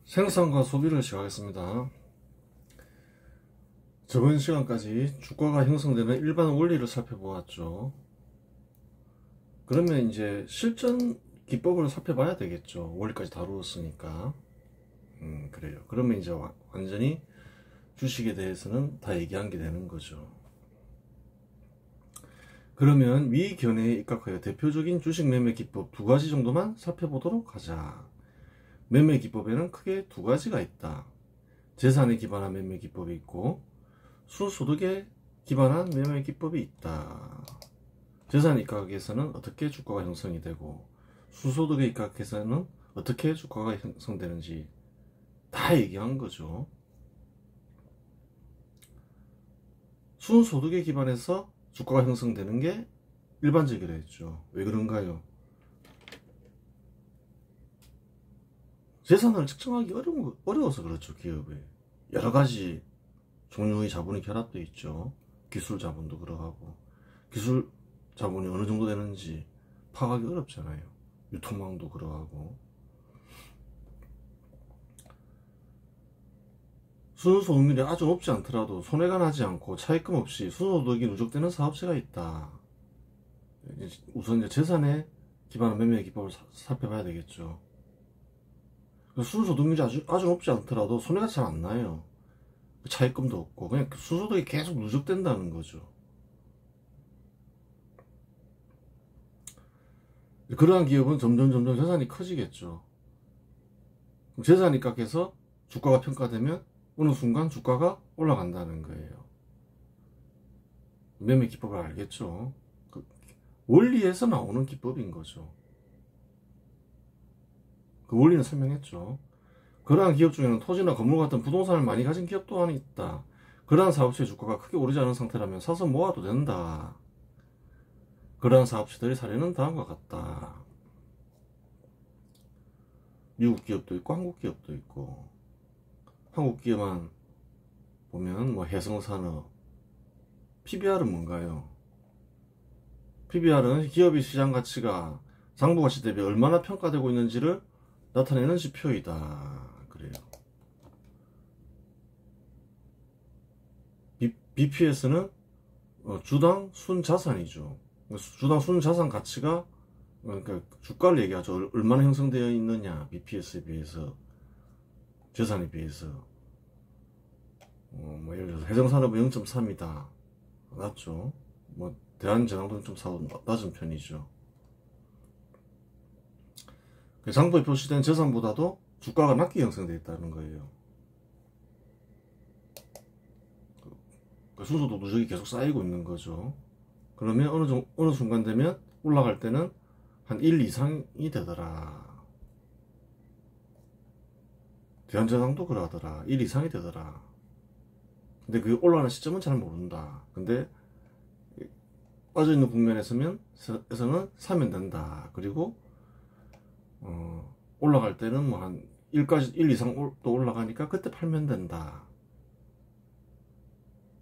생산과 소비를 시작하겠습니다. 저번 시간까지 주가가 형성되는 일반 원리를 살펴보았죠. 그러면 이제 실전 기법을 살펴봐야 되겠죠. 원리까지 다루었으니까. 그래요. 그러면 이제 완전히 주식에 대해서는 다 얘기한 게 되는 거죠. 그러면 위 견해에 입각하여 대표적인 주식 매매 기법 두 가지 정도만 살펴보도록 하자. 매매 기법에는 크게 두 가지가 있다. 재산에 기반한 매매 기법이 있고 순소득에 기반한 매매 기법이 있다. 재산 입각에서는 어떻게 주가가 형성이 되고 순소득에 입각해서는 어떻게 주가가 형성되는지 다 얘기한 거죠. 순소득에 기반해서 주가가 형성되는 게 일반적이라 했죠. 왜 그런가요? 재산을 측정하기 어려워서 그렇죠. 기업에 여러가지 종류의 자본이 결합되어 있죠. 기술 자본도 그러하고 기술 자본이 어느 정도 되는지 파악하기 어렵잖아요. 유통망도 그러하고. 순소득률이 아주 높지 않더라도 손해가 나지 않고 차입금 없이 순소득이 누적되는 사업체가 있다. 우선 이제 재산에 기반한 매매 기법을 살펴봐야 되겠죠. 순소득률이 아주 높지 않더라도 손해가 잘 안 나요. 차입금도 없고 그냥 순소득이 계속 누적된다는 거죠. 그러한 기업은 점점 재산이 커지겠죠. 재산이 깎여서 주가가 평가되면 어느 순간 주가가 올라간다는 거예요. 매매 기법을 알겠죠. 원리에서 나오는 기법인 거죠. 그 원리는 설명했죠. 그러한 기업 중에는 토지나 건물 같은 부동산을 많이 가진 기업 또한 있다. 그러한 사업체의 주가가 크게 오르지 않은 상태라면 사서 모아도 된다. 그러한 사업체들의 사례는 다음과 같다. 미국 기업도 있고 한국 기업도 있고. 한국 기업만 보면 뭐 해성산업, PBR은 뭔가요? PBR은 기업의 시장 가치가 장부 가치 대비 얼마나 평가되고 있는지를 나타내는 지표이다. 그래요. BPS는 주당 순자산이죠. 주당 순자산 가치가 그러니까 주가를 얘기하죠. 얼마나 형성되어 있느냐, BPS에 비해서, 재산에 비해서. 뭐 예를 들어서 해성산업은 0.3이다. 낮죠. 뭐 대한제당도 0.4도 낮은 편이죠. 장부에 표시된 재산보다도 주가가 낮게 형성되어 있다는 거예요. 순서도 누적이 계속 쌓이고 있는 거죠. 그러면 어느 순간 되면 올라갈 때는 한 1 이상이 되더라. 대한제당도 그러더라. 1 이상이 되더라. 근데 그게 올라가는 시점은 잘 모른다. 근데 빠져있는 국면에서는 사면 된다. 그리고 올라갈 때는 뭐 한 1 이상 또 올라가니까 그때 팔면 된다.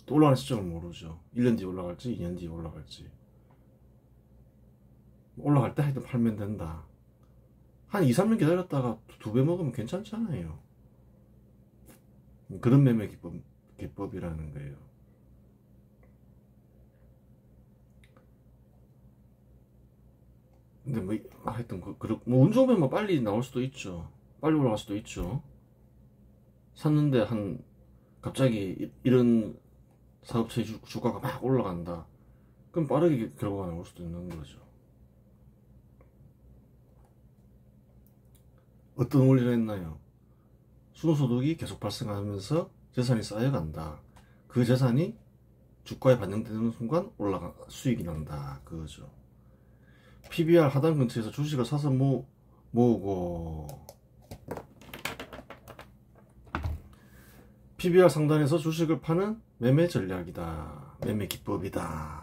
또 올라가는 시점을 모르죠. 1년 뒤에 올라갈지 2년 뒤에 올라갈지. 올라갈 때 하여튼 팔면 된다. 한 2, 3년 기다렸다가 2배 먹으면 괜찮잖아요. 그런 매매 기법이라는 거예요. 근데 뭐 하여튼 뭐 운 좋으면 뭐 빨리 나올 수도 있죠. 빨리 올라갈 수도 있죠. 샀는데 갑자기 이런 사업체의 주가가 막 올라간다. 그럼 빠르게 결과가 나올 수도 있는 거죠. 어떤 원리를 했나요? 순소득이 계속 발생하면서 재산이 쌓여간다. 그 재산이 주가에 반영되는 순간 수익이 난다. 그거죠. PBR 하단 근처에서 주식을 사서 모으고 PBR 상단에서 주식을 파는 매매 전략이다. 매매 기법이다.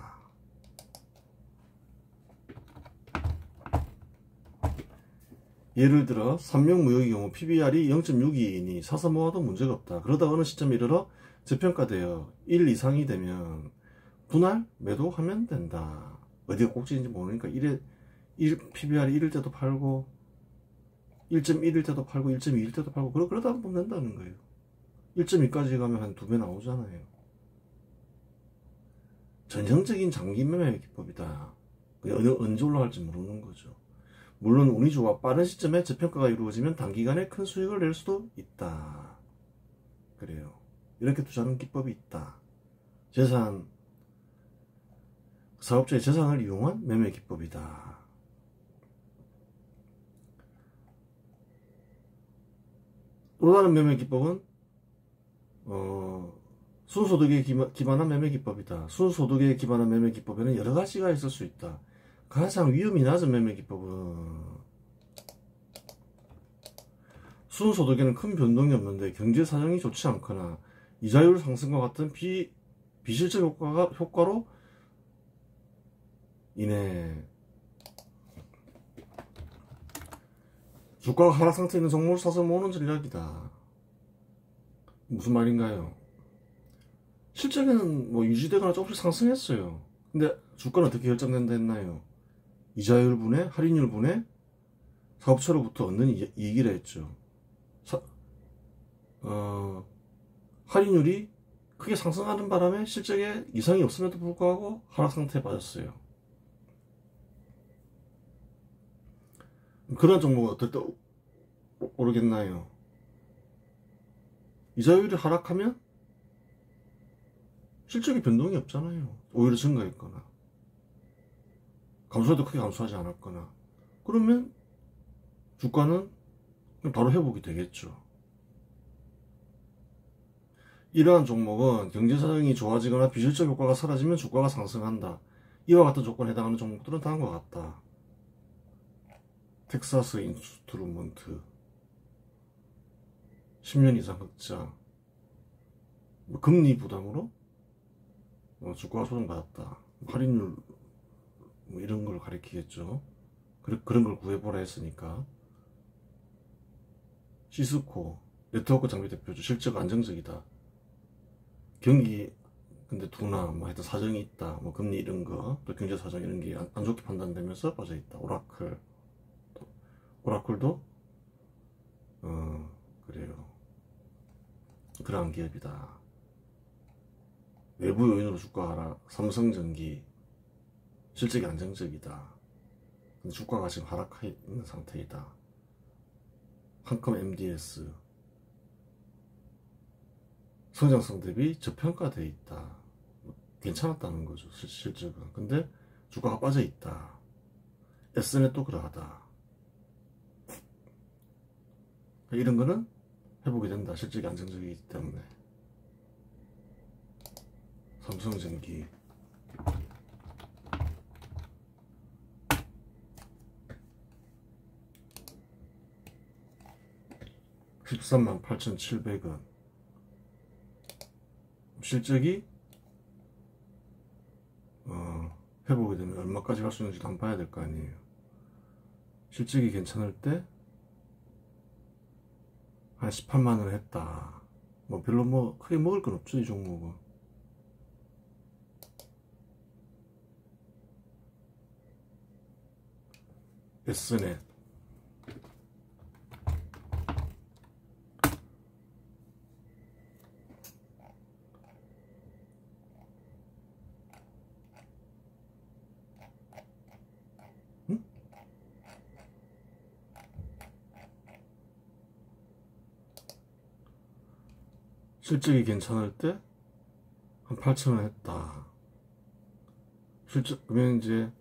예를 들어 삼명무역의 경우 PBR이 0.62이니 사서 모아도 문제가 없다. 그러다 어느 시점에 이르러 저평가되어 1 이상이 되면 분할 매도하면 된다. 어디가 꼭지인지 모르니까 PBR이 1일 때도 팔고 1.1일 때도 팔고 1.2일 때도 팔고 그러다 보면 된다는 거예요. 1.2까지 가면 한 2배 나오잖아요. 전형적인 장기 매매 기법이다. 언제 올라갈지 모르는 거죠. 물론 운이 좋아 빠른 시점에 재평가가 이루어지면 단기간에 큰 수익을 낼 수도 있다. 그래요. 이렇게 투자하는 기법이 있다. 사업자의 재산을 이용한 매매 기법이다. 또 다른 매매 기법은 순소득에 기반한 매매 기법이다. 순소득에 기반한 매매 기법에는 여러 가지가 있을 수 있다. 가장 위험이 낮은 매매 기법은 순소득에는 큰 변동이 없는데 경제 사정이 좋지 않거나 이자율 상승과 같은 비실적 효과로 인해 주가가 하락 상태에 있는 종목을 사서 모으는 전략이다. 무슨 말인가요? 실적에는 뭐 유지되거나 조금씩 상승했어요. 근데 주가는 어떻게 결정된다 했나요? 이자율 분의 할인율 분의 사업체로부터 얻는 이익이라 했죠. 할인율이 크게 상승하는 바람에 실적에 이상이 없음에도 불구하고 하락 상태에 빠졌어요. 그런 종목은 어떨 때 오르겠나요? 이자율이 하락하면 실적에 변동이 없잖아요. 오히려 증가했거나 감소해도 크게 감소하지 않았거나 그러면 주가는 바로 회복이 되겠죠. 이러한 종목은 경제사정이 좋아지거나 비실적 효과가 사라지면 주가가 상승한다. 이와 같은 조건에 해당하는 종목들은 다음과 같다. 텍사스 인스트루먼트 10년 이상 흑자 금리 부담으로 주가가 조정받았다. 할인율 이런 걸 가리키겠죠. 그런 걸 구해보라 했으니까. 시스코 네트워크 장비 대표주 실적 안정적이다. 경기 근데 둔화 뭐 하여튼 사정이 있다. 뭐 금리 이런 거 또 경제 사정 이런 게 안 좋게 판단되면서 빠져있다. 오라클도 그래요. 그러한 기업이다. 외부 요인으로 주가 하락. 삼성전기 실적이 안정적이다. 근데 주가가 지금 하락해 있는 상태이다. 한컴 MDS 성장성 대비 저평가되어 있다. 괜찮았다는 거죠. 실적은. 근데 주가가 빠져 있다. S넷도 그러하다. 이런 거는 회복이 된다. 실적이 안정적이기 때문에. 삼성전기 138,700원 실적이 회복이 되면 얼마까지 갈 수 있는지도 한번 봐야 될 거 아니에요. 실적이 괜찮을 때 한 18만원 했다. 뭐 별로 뭐 크게 먹을 건 없죠. 이 종목은. S넷 실적이 괜찮을 때 한 8,000원 했다. 그러면 이제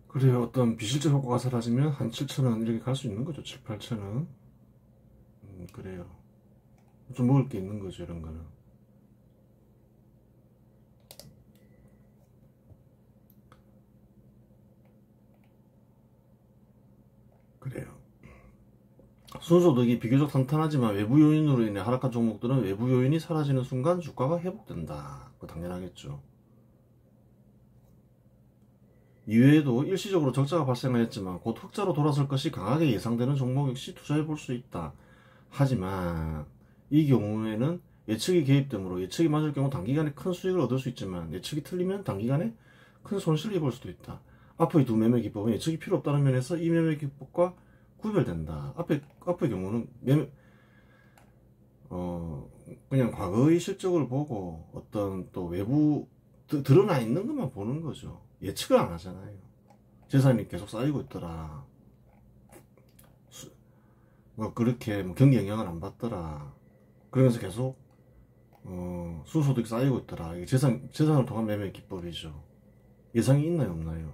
그래요. 어떤 비실적 효과가 사라지면 한 7,000원 이렇게 갈 수 있는 거죠. 7, 8,000원. 그래요. 좀 먹을 게 있는 거죠. 이런 거는. 그래요. 순소득이 비교적 탄탄하지만 외부 요인으로 인해 하락한 종목들은 외부 요인이 사라지는 순간 주가가 회복된다. 그거 당연하겠죠. 이외에도 일시적으로 적자가 발생하였지만 곧 흑자로 돌아설 것이 강하게 예상되는 종목 역시 투자해 볼 수 있다. 하지만 이 경우에는 예측이 개입되므로 예측이 맞을 경우 단기간에 큰 수익을 얻을 수 있지만 예측이 틀리면 단기간에 큰 손실을 입을 수도 있다. 앞의 두 매매 기법은 예측이 필요 없다는 면에서 이 매매 기법과 구별된다. 앞의 경우는 그냥 과거의 실적을 보고 어떤 또 외부 드러나 있는 것만 보는 거죠. 예측을 안 하잖아요. 재산이 계속 쌓이고 있더라. 뭐 그렇게 뭐 경기 영향을 안 받더라. 그러면서 계속 순소득이 쌓이고 있더라. 이게 재산을 통한 매매 기법이죠. 예상이 있나요, 없나요?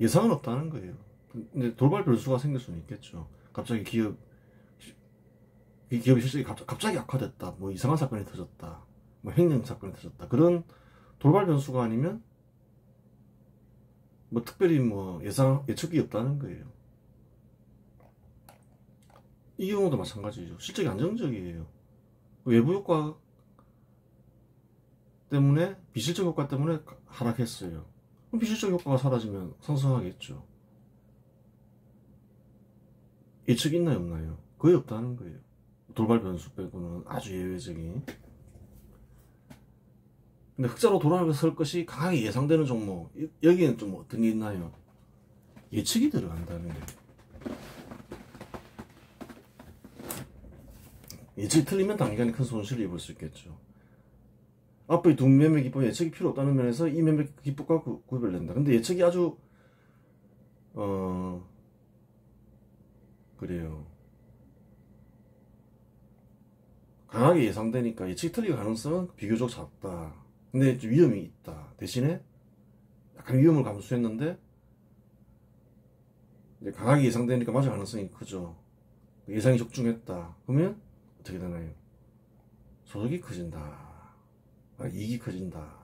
예상은 없다는 거예요. 근데 돌발 변수가 생길 수는 있겠죠. 갑자기 기업의 실적이 갑자기 악화됐다. 뭐 이상한 사건이 터졌다. 뭐 횡령 사건이 터졌다. 그런 돌발 변수가 아니면 뭐 특별히 뭐 예측이 없다는 거예요. 이 경우도 마찬가지죠. 실적이 안정적이에요. 외부 효과 때문에, 비실적 효과 때문에 하락했어요. 그럼 비실적 효과가 사라지면 상승하겠죠. 예측이 있나요, 없나요? 거의 없다는 거예요. 돌발 변수 빼고는 아주 예외적인. 근데 흑자로 돌아설 것이 강하게 예상되는 종목, 여기에는 좀 어떤 게 있나요? 예측이 들어간다는 거예요. 예측이 틀리면 단기간에 큰 손실을 입을 수 있겠죠. 앞의 두 매매 기법에 예측이 필요 없다는 면에서 이 매매 기법과 구별된다. 근데 예측이 아주 그래요. 강하게 예상되니까 예측이 틀릴 가능성은 비교적 작다. 근데 좀 위험이 있다. 대신에 약간 위험을 감수했는데 이제 강하게 예상되니까 맞을 가능성이 크죠. 예상이 적중했다. 그러면 어떻게 되나요? 소득이 커진다. 이익이 커진다.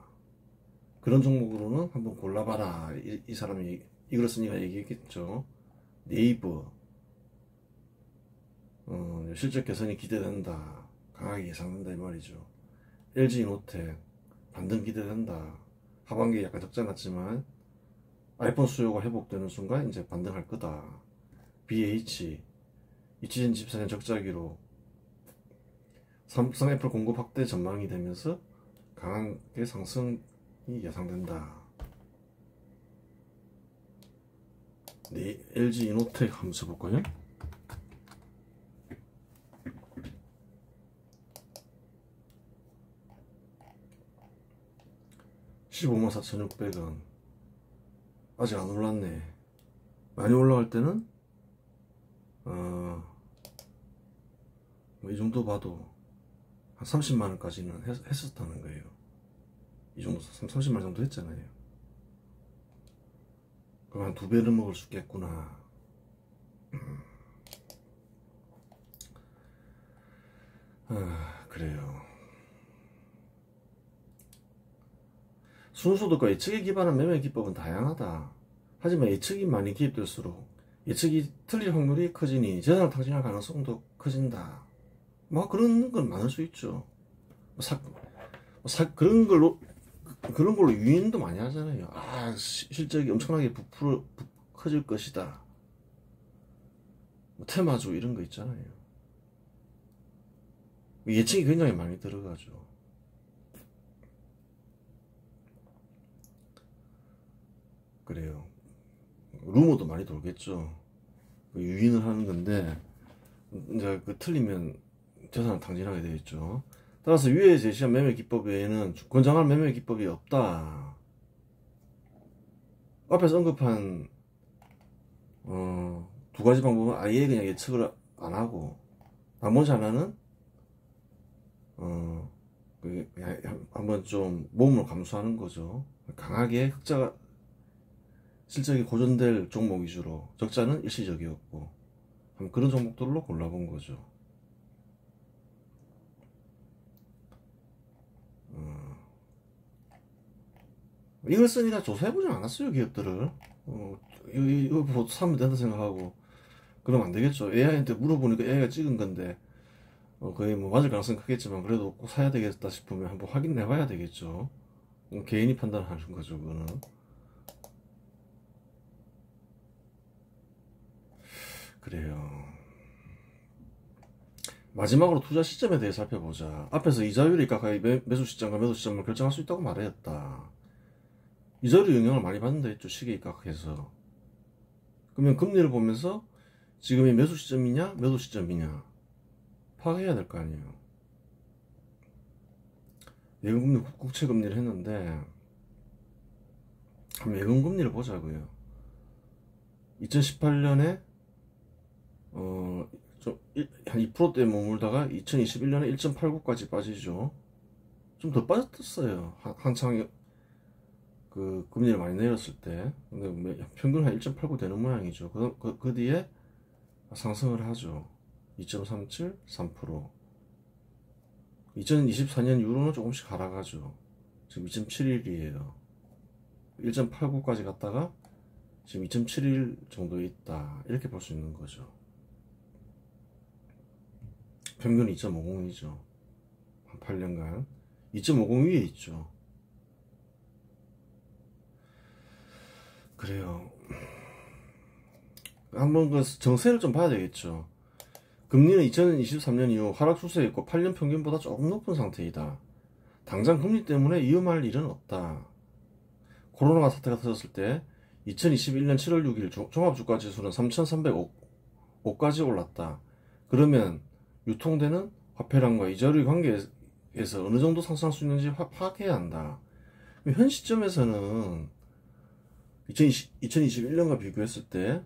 그런 종목으로는 한번 골라봐라. 이 사람이 이걸 쓰니까 얘기했겠죠. 네이버 실적 개선이 기대된다. 강하게 예상된다 이 말이죠. LG이노텍 반등 기대된다. 하반기에 약간 적자 났지만 아이폰 수요가 회복되는 순간 이제 반등할 거다. BH 2024년 적자기로 삼성 애플 공급 확대 전망이 되면서 강하게 상승이 예상된다. 네, LG 이노텍 한번 써볼까요? $154,600원. 아직 안 올랐네. 많이 올라갈 때는 이 정도 봐도 한 30만원까지는 했었다는 거예요. 이 정도 30만원 정도 했잖아요. 그럼 한 2배를 먹을 수 있겠구나. 그래요. 순소득과 예측에 기반한 매매 기법은 다양하다. 하지만 예측이 많이 기입될수록 예측이 틀릴 확률이 커지니 재산을 탕진할 가능성도 커진다. 뭐 그런 건 많을 수 있죠. 그런 걸로 유인도 많이 하잖아요. 실적이 엄청나게 커질 것이다. 뭐 테마주 이런 거 있잖아요. 예측이 굉장히 많이 들어가죠. 그래요. 루머도 많이 돌겠죠. 유인을 하는 건데 이제 틀리면 재산을 탕진하게 되겠죠. 따라서 위에 제시한 매매 기법 외에는 권장할 매매 기법이 없다. 앞에서 언급한 두 가지 방법은 아예 그냥 예측을 안 하고 나머지 하나는 그냥 한번 좀 모험을 감수하는 거죠. 강하게 흑자가 실적이 고전될 종목 위주로, 적자는 일시적이었고 그런 종목들로 골라본 거죠. 이걸 쓰니까 조사해보지 않았어요. 기업들을 이거 사면 된다 생각하고 그러면 안 되겠죠. AI한테 물어보니까 AI가 찍은 건데 거의 뭐 맞을 가능성이 크겠지만 그래도 꼭 사야 되겠다 싶으면 한번 확인해 봐야 되겠죠. 개인이 판단하는 거죠. 그거는 그래요. 마지막으로 투자 시점에 대해 살펴보자. 앞에서 이자율이 각각 매수 시점과 매도 시점을 결정할 수 있다고 말했다. 이자율이 영향을 많이 받는다 했죠. 시계 입각해서. 그러면 금리를 보면서 지금이 매수 시점이냐 매도 시점이냐 파악해야 될 거 아니에요. 예금금리 국채금리를 했는데 한번 예금금리를 보자고요. 2018년에 한 2%대 머물다가 2021년에 1.89까지 빠지죠. 좀 더 빠졌어요. 한창 그 금리를 많이 내렸을 때. 근데 평균 한 1.89 되는 모양이죠. 그 뒤에 상승을 하죠. 2.37, 3%. 2024년 이후로는 조금씩 하락하죠. 지금 2.71이에요. 1.89까지 갔다가 지금 2.71 정도에 있다. 이렇게 볼 수 있는 거죠. 평균 2.50이죠. 한 8년간. 2.50 위에 있죠. 그래요. 한번 그 정세를 좀 봐야 되겠죠. 금리는 2023년 이후 하락 추세에 있고 8년 평균보다 조금 높은 상태이다. 당장 금리 때문에 위험할 일은 없다. 코로나 사태가 터졌을 때 2021년 7월 6일 종합주가지수는 3,305까지 올랐다. 그러면 유통되는 화폐량과 이자율의 관계에서 어느 정도 상승할 수 있는지 파악해야 한다. 현 시점에서는 2021년과 비교했을 때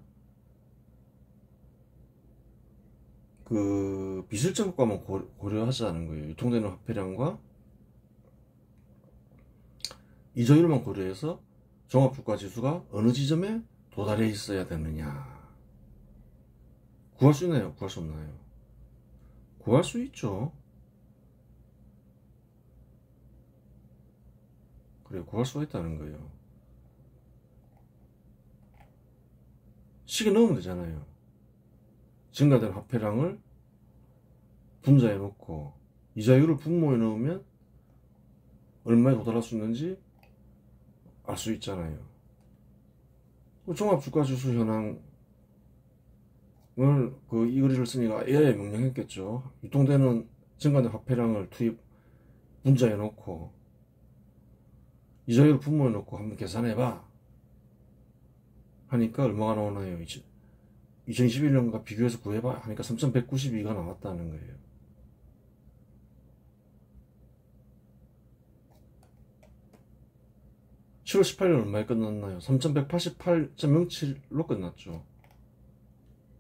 그 비실적 효과만 고려하자는 거예요. 유통되는 화폐량과 이자율만 고려해서 종합주가지수가 어느 지점에 도달해 있어야 되느냐. 구할 수 있나요? 구할 수 없나요? 구할 수 있죠. 그래, 구할 수가 있다는 거예요. 시계 넣으면 되잖아요. 증가된 화폐량을 분자해 놓고 이자율을 분모해 놓으면 얼마에 도달할 수 있는지 알 수 있잖아요. 종합주가지수 현황을 이 글을 쓰니까 AI에 명령했겠죠. 유통되는 증가된 화폐량을 분자해 놓고 이자율을 분모해 놓고 한번 계산해봐 하니까 얼마가 나오나요? 2021년과 비교해서 구해봐 하니까 3,192가 나왔다는 거예요. (7월 18일) 얼마에 끝났나요? 3,188.07로 끝났죠.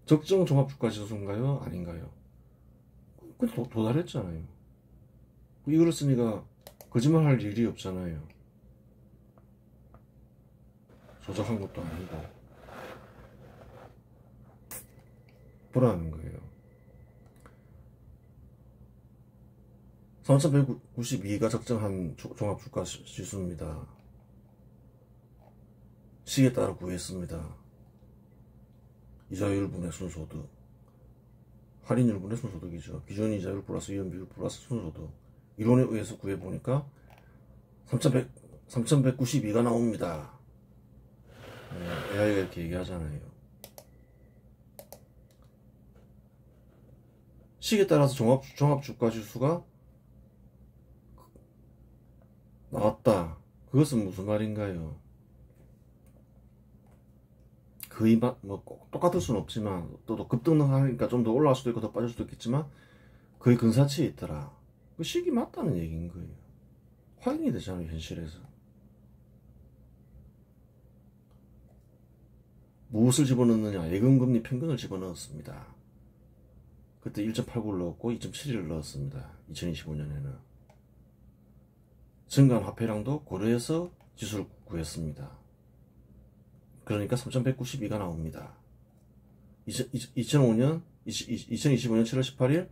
적정 종합주가지수인가요? 아닌가요? 근데 도달했잖아요. 이걸 쓰니까 거짓말할 일이 없잖아요. 조작한 것도 아니고 보라는 거예요. 3,192가 적정한 종합주가지수입니다. 시기에 따라 구했습니다. 이자율 분의 순소득, 할인율 분의 순소득이죠. 기존 이자율 플러스 이연비율 플러스 순소득. 이론에 의해서 구해보니까 3,192가 나옵니다. AI가 이렇게 얘기하잖아요. 시기에 따라서 종합주가지수가 나왔다. 그것은 무슨 말인가요? 거의 꼭 똑같을 수는 없지만 또 급등하니까 좀 더 올라갈 수도 있고 더 빠질 수도 있겠지만 거의 근사치에 있더라. 그 시기 맞다는 얘기인 거예요. 확인이 되잖아요. 현실에서. 무엇을 집어넣느냐? 예금금리 평균을 집어넣었습니다. 그때 1.89를 넣었고 2.71을 넣었습니다. 2025년에는. 증가한 화폐량도 고려해서 지수를 구했습니다. 그러니까 3,192가 나옵니다. 2025년 7월 18일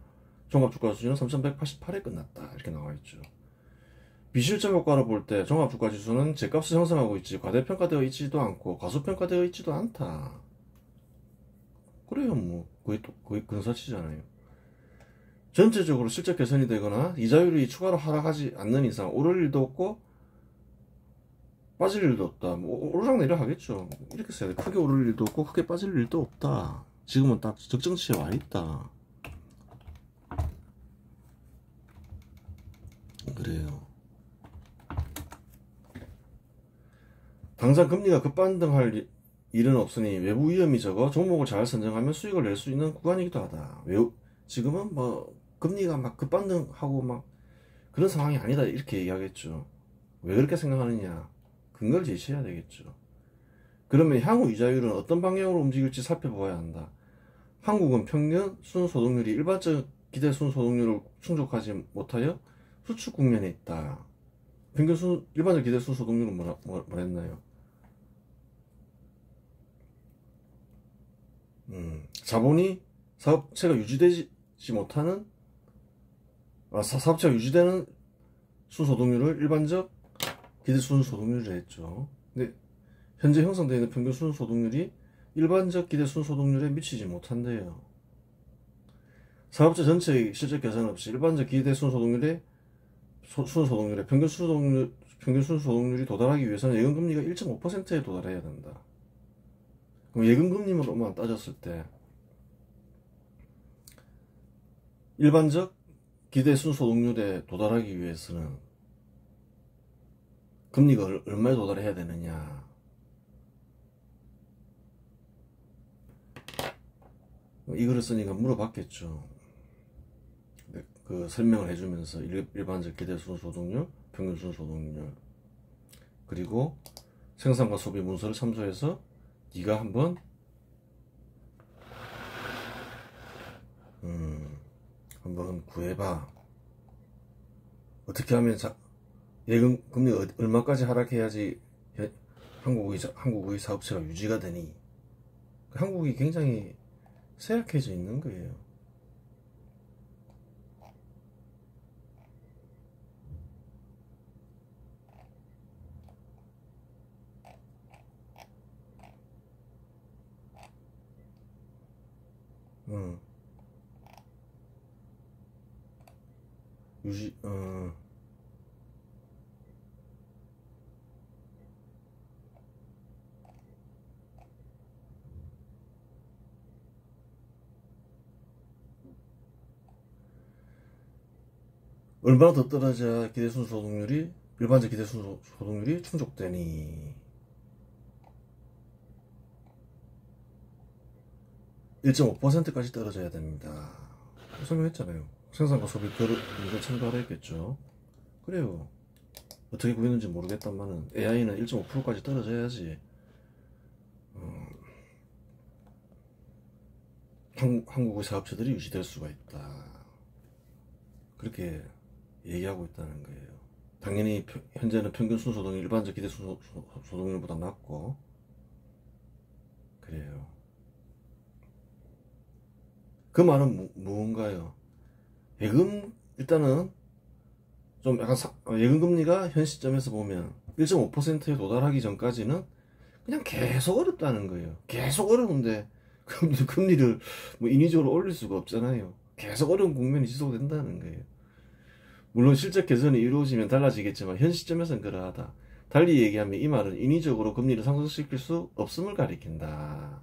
종합주가지수는 3,188에 끝났다. 이렇게 나와있죠. 비실적 효과를 볼 때 종합주가지수는 제값을 형성하고 있지 과대평가되어 있지도 않고 과소평가되어 있지도 않다. 그래요. 뭐 거의 근사치잖아요. 전체적으로 실적 개선이 되거나 이자율이 추가로 하락하지 않는 이상 오를 일도 없고 빠질 일도 없다. 뭐 오르락내리락 하겠죠. 이렇게 써야 돼. 크게 오를 일도 없고 크게 빠질 일도 없다. 지금은 딱 적정치에 와 있다. 그래요. 당장 금리가 급반등할 일은 없으니 외부 위험이 적어 종목을 잘 선정하면 수익을 낼 수 있는 구간이기도 하다. 지금은 뭐 금리가 막 급반등하고 막 그런 상황이 아니다 이렇게 이야기했죠. 왜 그렇게 생각하느냐? 근거를 제시해야 되겠죠. 그러면 향후 이자율은 어떤 방향으로 움직일지 살펴보아야 한다. 한국은 평균 순소득률이 일반적 기대 순소득률을 충족하지 못하여 수축 국면에 있다. 일반적 기대 순소득률은 뭐랬나요? 자본이 사업체가 유지되지 못하는 사업체가 유지되는 순소득률을 일반적 기대 순소득률이라 했죠. 근데 현재 형성되어 있는 평균 순소득률이 일반적 기대 순소득률에 미치지 못한대요. 사업자 전체의 실적 개선 없이 일반적 기대 순소득률의 평균 순소득률이 도달하기 위해서는 예금금리가 1.5%에 도달해야 된다. 그럼 예금금리로만 따졌을 때 일반적 기대 순소득률에 도달하기 위해서는 금리가 얼마에 도달해야 되느냐. 이거를 쓰니까 물어봤겠죠. 그 설명을 해주면서 일반적 기대 순소득률, 평균 순소득률, 그리고 생산과 소비 문서를 참조해서 네가 한번 구해봐. 어떻게 하면 예금 금리 얼마까지 하락해야지 한국의 사업체가 유지가 되니? 한국이 굉장히 쇠약해져 있는 거예요. 유지 얼마나 더 떨어져야 일반적 기대 순소득률이 충족되니? 1.5%까지 떨어져야 됩니다. 설명했잖아요. 생산과 소비 이걸 참고하라 했겠죠. 그래요. 어떻게 구했는지 모르겠다만은 AI는 1.5%까지 떨어져야지 한국의 사업체들이 유지될 수가 있다. 그렇게 얘기하고 있다는 거예요. 당연히 현재는 평균 순소득이 일반적 기대 순소득률보다 낮고 그래요. 그 말은 무언가요? 일단은 좀 약간 예금금리가 현 시점에서 보면 1.5%에 도달하기 전까지는 그냥 계속 어렵다는 거예요. 계속 어려운데 금리를 뭐 인위적으로 올릴 수가 없잖아요. 계속 어려운 국면이 지속된다는 거예요. 물론 실적 개선이 이루어지면 달라지겠지만 현 시점에서는 그러하다. 달리 얘기하면 이 말은 인위적으로 금리를 상승시킬 수 없음을 가리킨다.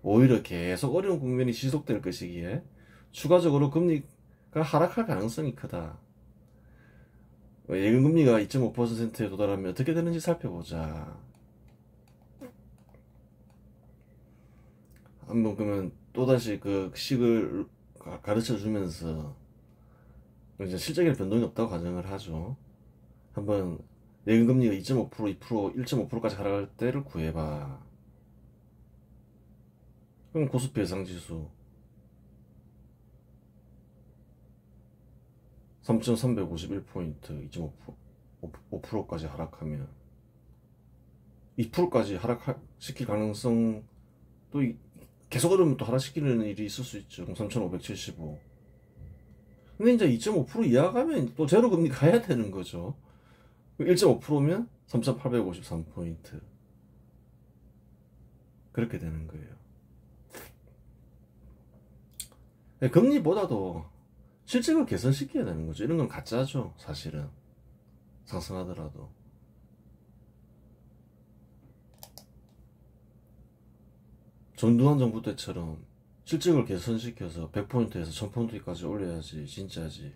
오히려 계속 어려운 국면이 지속될 것이기에 추가적으로 금리가 하락할 가능성이 크다. 예금금리가 2.5%에 도달하면 어떻게 되는지 살펴보자. 한번 그러면 또다시 그 식을 가르쳐 주면서 이제 실적에는 변동이 없다고 가정을 하죠. 한번 예금금리가 2.5%, 2%, 1.5%까지 하락할 때를 구해봐. 그럼 코스피 예상지수 3,351포인트 2.5%까지 하락하면 2%까지 하락시킬 가능성 또 계속 오르면 또 하락시키는 일이 있을 수 있죠. 3,575. 근데 이제 2.5% 이하 가면 또 제로 금리 가야 되는 거죠. 1.5%면 3,853포인트. 그렇게 되는 거예요. 금리보다도 실적을 개선시켜야 되는 거죠. 이런 건 가짜죠, 사실은. 상승하더라도. 전두환 정부 때처럼 실적을 개선시켜서 100포인트에서 1000포인트까지 올려야지, 진짜지.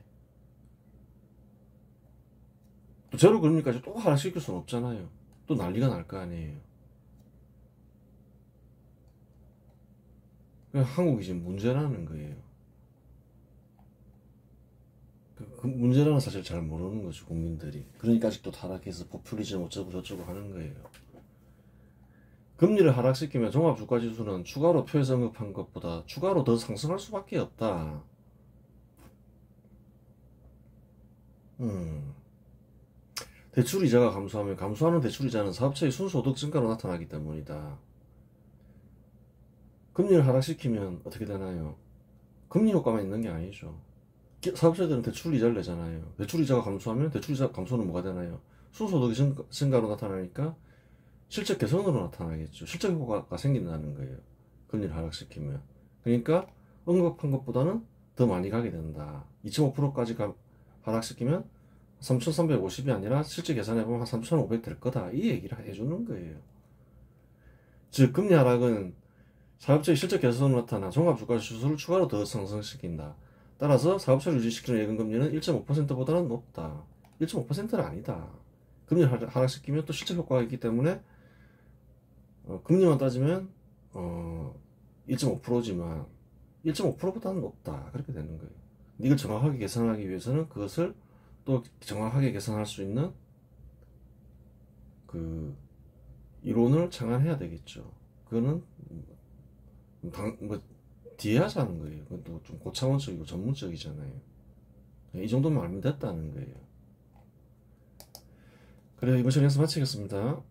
또 제로 금리까지 또 하락시킬 수는 없잖아요. 또 난리가 날 거 아니에요. 한국이 지금 문제라는 거예요. 그 문제라는 사실 잘 모르는 거죠, 국민들이. 그러니까 아직도 타락해서 포퓰리즘 어쩌고 저쩌고 하는 거예요. 금리를 하락시키면 종합주가지수는 추가로 표에서 언급한 것보다 추가로 더 상승할 수밖에 없다. 대출이자가 감소하면 감소하는 대출이자는 사업체의 순소득 증가로 나타나기 때문이다. 금리를 하락시키면 어떻게 되나요? 금리 효과만 있는 게 아니죠. 사업자들은 대출이자를 내잖아요. 대출이자가 감소하면 대출이자 감소는 뭐가 되나요? 순소득이 증가로 나타나니까 실적 개선으로 나타나겠죠. 실적 효과가 생긴다는 거예요. 금리를 하락시키면. 그러니까 언급한 것보다는 더 많이 가게 된다. 2.5%까지 하락시키면 3,350이 아니라 실제 계산해보면 한 3,500 될 거다. 이 얘기를 해주는 거예요. 즉 금리 하락은 사업체의 실적 개선으로 나타나 종합주가지수를 추가로 더 상승시킨다. 따라서 사업체를 유지시키는 예금금리는 1.5%보다는 높다. 1.5%는 아니다. 금리를 하락시키면 또 실적 효과가 있기 때문에 금리만 따지면 1.5%지만 1.5%보다는 높다. 그렇게 되는 거예요. 이걸 정확하게 계산하기 위해서는 그것을 또 정확하게 계산할 수 있는 그 이론을 창안해야 되겠죠. 그거는 뒤에 하자는 거예요. 그것도 좀 고차원적이고 전문적이잖아요. 이 정도만 알면 됐다는 거예요. 그래, 이번 시간에서 마치겠습니다.